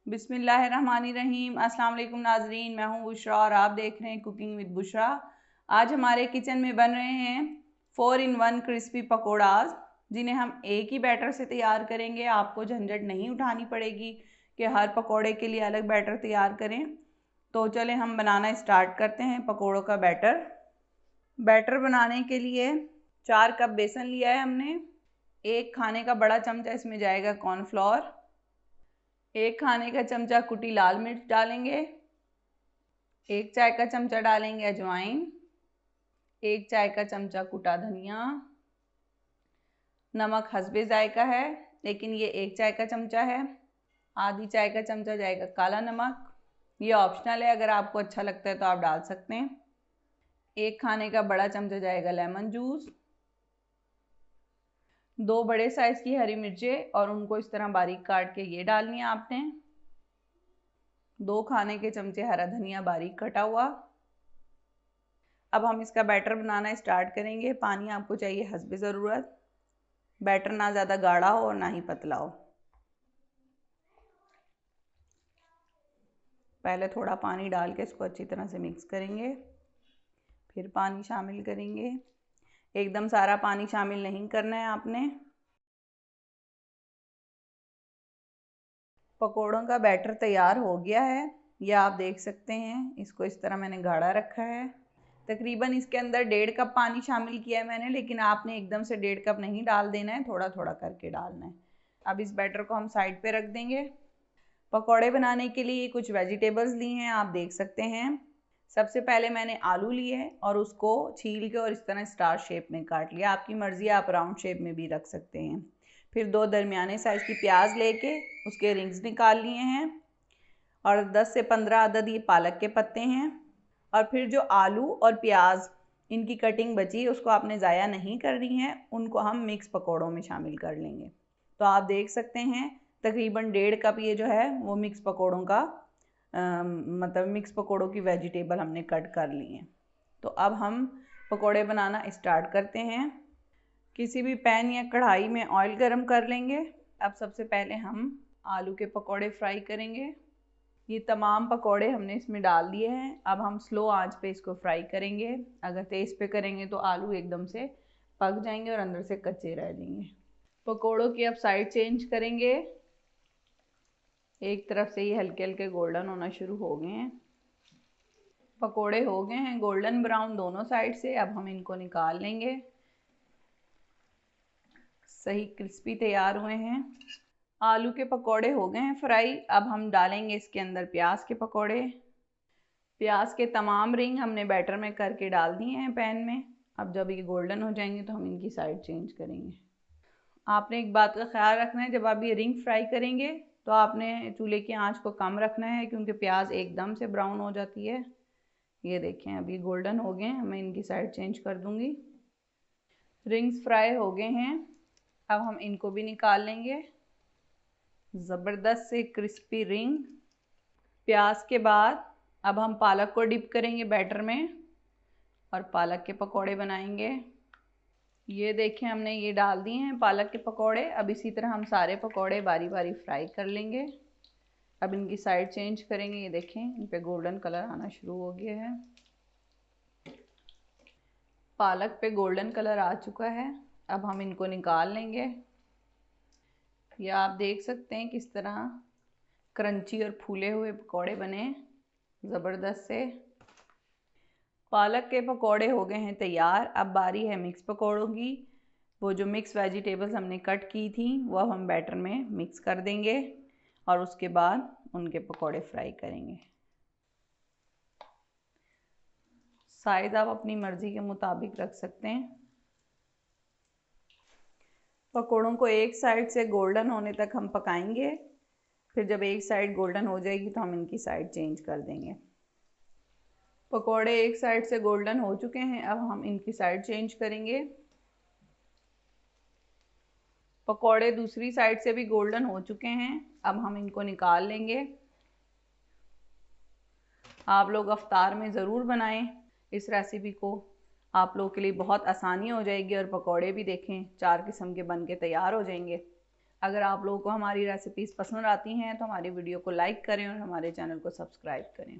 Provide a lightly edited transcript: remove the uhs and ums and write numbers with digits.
बिस्मिल्लाहिर्रहमानिर्रहीम। अस्सलाम वालेकुम नाजरीन, मैं हूं बुशरा और आप देख रहे हैं कुकिंग विद बुशरा। आज हमारे किचन में बन रहे हैं 4 in 1 क्रिस्पी पकौड़ाज, जिन्हें हम एक ही बैटर से तैयार करेंगे। आपको झंझट नहीं उठानी पड़ेगी कि हर पकौड़े के लिए अलग बैटर तैयार करें। तो चलें हम बनाना स्टार्ट करते हैं पकौड़ों का बैटर बनाने के लिए 4 कप बेसन लिया है हमने। 1 खाने का बड़ा चमचा इसमें जाएगा कॉर्नफ्लोर। 1 खाने का चमचा कुटी लाल मिर्च डालेंगे। 1 चाय का चमचा डालेंगे अजवाइन। 1 चाय का चमचा कुटा धनिया। नमक हस्बे जायका है, लेकिन ये 1 चाय का चमचा है। आधी चाय का चमचा जाएगा काला नमक, ये ऑप्शनल है, अगर आपको अच्छा लगता है तो आप डाल सकते हैं। 1 खाने का बड़ा चमचा जाएगा लेमन जूस। 2 बड़े साइज की हरी मिर्चें और उनको इस तरह बारीक काट के ये डालनी है आपने। 2 खाने के चमचे हरा धनिया बारीक कटा हुआ। अब हम इसका बैटर बनाना स्टार्ट करेंगे। पानी आपको चाहिए हस्बे ज़रूरत। बैटर ना ज़्यादा गाढ़ा हो और ना ही पतला हो। पहले थोड़ा पानी डाल के इसको अच्छी तरह से मिक्स करेंगे, फिर पानी शामिल करेंगे। एकदम सारा पानी शामिल नहीं करना है आपने। पकौड़ों का बैटर तैयार हो गया है, यह आप देख सकते हैं। इसको इस तरह मैंने गाढ़ा रखा है। तकरीबन इसके अंदर 1.5 कप पानी शामिल किया है मैंने, लेकिन आपने एकदम से 1.5 कप नहीं डाल देना है, थोड़ा थोड़ा करके डालना है। अब इस बैटर को हम साइड पे रख देंगे। पकौड़े बनाने के लिए कुछ वेजिटेबल्स ली हैं, आप देख सकते हैं। सबसे पहले मैंने आलू लिए और उसको छील के और इस तरह स्टार शेप में काट लिया। आपकी मर्ज़ी, आप राउंड शेप में भी रख सकते हैं। फिर 2 दरमियाने साइज़ की प्याज लेके उसके रिंग्स निकाल लिए हैं और 10 से 15 अदद ये पालक के पत्ते हैं। और फिर जो आलू और प्याज इनकी कटिंग बची उसको आपने ज़ाया नहीं करनी है, उनको हम मिक्स पकौड़ों में शामिल कर लेंगे। तो आप देख सकते हैं तकरीबन 1.5 कप ये जो है वो मिक्स पकौड़ों का मतलब मिक्स पकौड़ों की वेजिटेबल हमने कट कर ली हैं। तो अब हम पकौड़े बनाना स्टार्ट करते हैं। किसी भी पैन या कढ़ाई में ऑयल गरम कर लेंगे। अब सबसे पहले हम आलू के पकौड़े फ्राई करेंगे। ये तमाम पकौड़े हमने इसमें डाल दिए हैं। अब हम स्लो आंच पे इसको फ्राई करेंगे। अगर तेज़ पे करेंगे तो आलू एकदम से पक जाएंगे और अंदर से कच्चे रह जाएंगे। पकौड़ों की अब साइड चेंज करेंगे। एक तरफ से ये हल्के हल्के गोल्डन होना शुरू हो गए हैं। पकोड़े हो गए हैं गोल्डन ब्राउन दोनों साइड से। अब हम इनको निकाल लेंगे। सही क्रिस्पी तैयार हुए हैं। आलू के पकोड़े हो गए हैं फ्राई। अब हम डालेंगे इसके अंदर प्याज के पकोड़े। प्याज के तमाम रिंग हमने बैटर में करके डाल दिए हैं पैन में। अब जब ये गोल्डन हो जाएंगे तो हम इनकी साइड चेंज करेंगे। आपने एक बात का ख्याल रखना है, जब आप ये रिंग फ्राई करेंगे तो आपने चूल्हे की आंच को कम रखना है, क्योंकि प्याज एकदम से ब्राउन हो जाती है। ये देखें अभी गोल्डन हो गए हैं, मैं इनकी साइड चेंज कर दूंगी। रिंग्स फ्राई हो गए हैं। अब हम इनको भी निकाल लेंगे। ज़बरदस्त से क्रिस्पी रिंग। प्याज के बाद अब हम पालक को डिप करेंगे बैटर में और पालक के पकोड़े बनाएंगे। ये देखें हमने ये डाल दिए हैं पालक के पकोड़े। अब इसी तरह हम सारे पकोड़े बारी बारी फ्राई कर लेंगे। अब इनकी साइड चेंज करेंगे। ये देखें इन पे गोल्डन कलर आना शुरू हो गया है। पालक पे गोल्डन कलर आ चुका है। अब हम इनको निकाल लेंगे। ये आप देख सकते हैं किस तरह क्रंची और फूले हुए पकोड़े बने, ज़बरदस्त से। पालक के पकोड़े हो गए हैं तैयार। अब बारी है मिक्स पकोड़ों की। वो जो मिक्स वेजिटेबल्स हमने कट की थी वो अब हम बैटर में मिक्स कर देंगे और उसके बाद उनके पकोड़े फ्राई करेंगे। साइज़ आप अपनी मर्ज़ी के मुताबिक रख सकते हैं। पकोड़ों को एक साइड से गोल्डन होने तक हम पकाएंगे। फिर जब एक साइड गोल्डन हो जाएगी तो हम इनकी साइड चेंज कर देंगे। पकोड़े एक साइड से गोल्डन हो चुके हैं। अब हम इनकी साइड चेंज करेंगे। पकोड़े दूसरी साइड से भी गोल्डन हो चुके हैं। अब हम इनको निकाल लेंगे। आप लोग अफ्तार में ज़रूर बनाएं इस रेसिपी को, आप लोगों के लिए बहुत आसानी हो जाएगी। और पकोड़े भी देखें 4 किस्म के बन के तैयार हो जाएंगे। अगर आप लोगों को हमारी रेसिपीज़ पसंद आती हैं तो हमारी वीडियो को लाइक करें और हमारे चैनल को सब्सक्राइब करें।